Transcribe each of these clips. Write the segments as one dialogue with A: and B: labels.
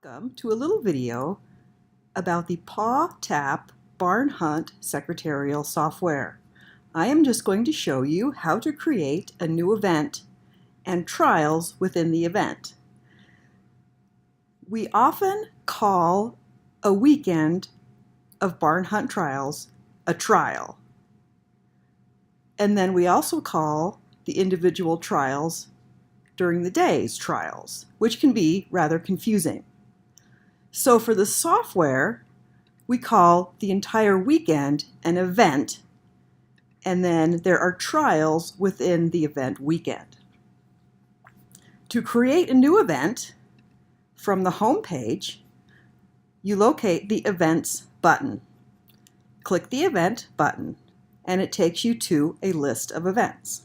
A: Welcome to a little video about the PawTap Barn Hunt Secretarial software. I am just going to show you how to create a new event and trials within the event. We often call a weekend of barn hunt trials a trial. And then we also call the individual trials during the day's trials, which can be rather confusing. So for the software, we call the entire weekend an event, and then there are trials within the event weekend. To create a new event, from the home page, you locate the Events button. Click the Event button, and it takes you to a list of events.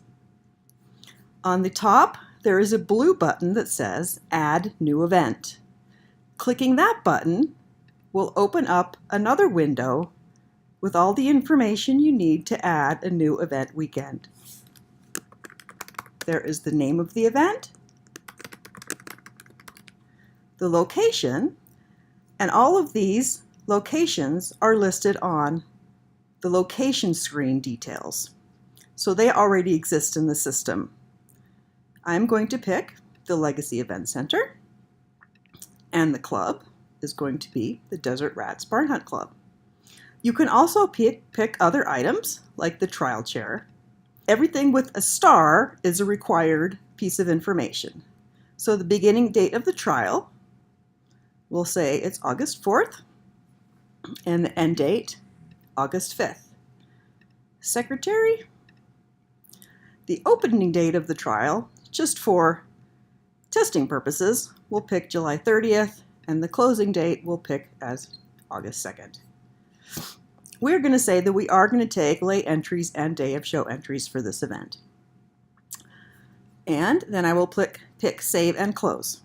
A: On the top, there is a blue button that says Add New Event. Clicking that button will open up another window with all the information you need to add a new event weekend. There is the name of the event, the location, and all of these locations are listed on the location screen details. So they already exist in the system. I'm going to pick the Legacy Event Center, and the club is going to be the Desert Rats Barn Hunt Club. You can also pick other items like the trial chair. Everything with a star is a required piece of information. So the beginning date of the trial, we'll say it's August 4th, and the end date, August 5th. Secretary, the opening date of the trial, just for testing purposes, we'll pick July 30th, and the closing date we'll pick as August 2nd. We're going to say that we are going to take late entries and day of show entries for this event. And then I will pick Save and Close.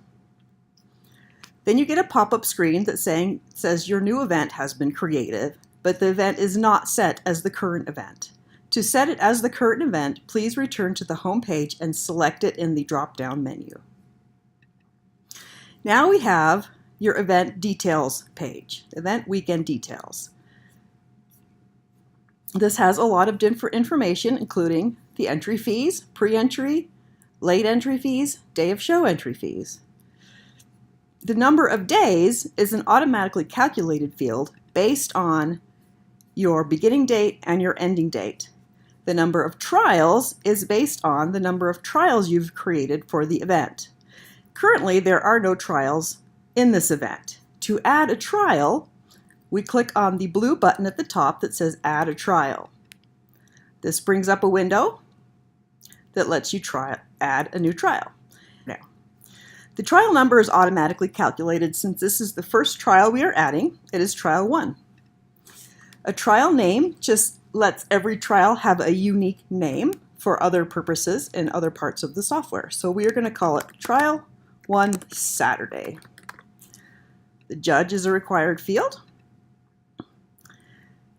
A: Then you get a pop-up screen that says your new event has been created, but the event is not set as the current event. To set it as the current event, please return to the home page and select it in the drop-down menu. Now we have your event details page, event weekend details. This has a lot of different information, including the entry fees, pre-entry, late entry fees, day of show entry fees. The number of days is an automatically calculated field based on your beginning date and your ending date. The number of trials is based on the number of trials you've created for the event. Currently, there are no trials in this event. To add a trial, we click on the blue button at the top that says Add a Trial. This brings up a window that lets you add a new trial. Now, the trial number is automatically calculated since this is the first trial we are adding. It is Trial 1. A trial name just lets every trial have a unique name for other purposes in other parts of the software. So we are going to call it Trial 1 Saturday. The judge is a required field.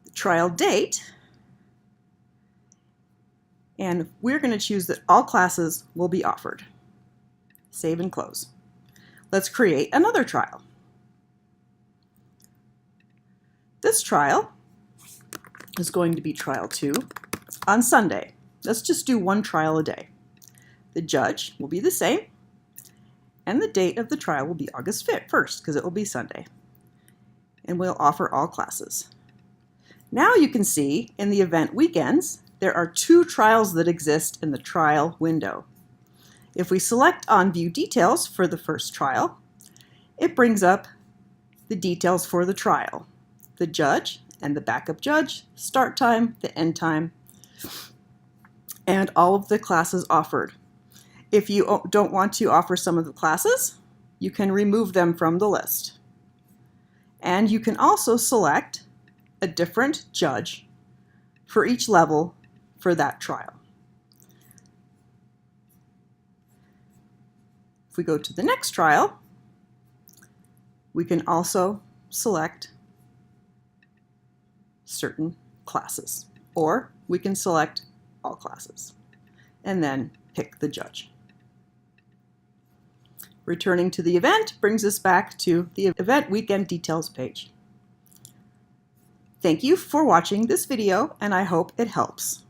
A: The trial date. And we're going to choose that all classes will be offered. Save and close. Let's create another trial. This trial is going to be Trial 2 on Sunday. Let's just do one trial a day. The judge will be the same, and the date of the trial will be August 1st because it will be Sunday. And we'll offer all classes. Now you can see in the event weekends, there are 2 trials that exist in the trial window. If we select on View Details for the first trial, it brings up the details for the trial, the judge and the backup judge, start time, the end time, and all of the classes offered. If you don't want to offer some of the classes, you can remove them from the list. And you can also select a different judge for each level for that trial. If we go to the next trial, we can also select certain classes, or we can select all classes and then pick the judge. Returning to the event brings us back to the event weekend details page. Thank you for watching this video, and I hope it helps.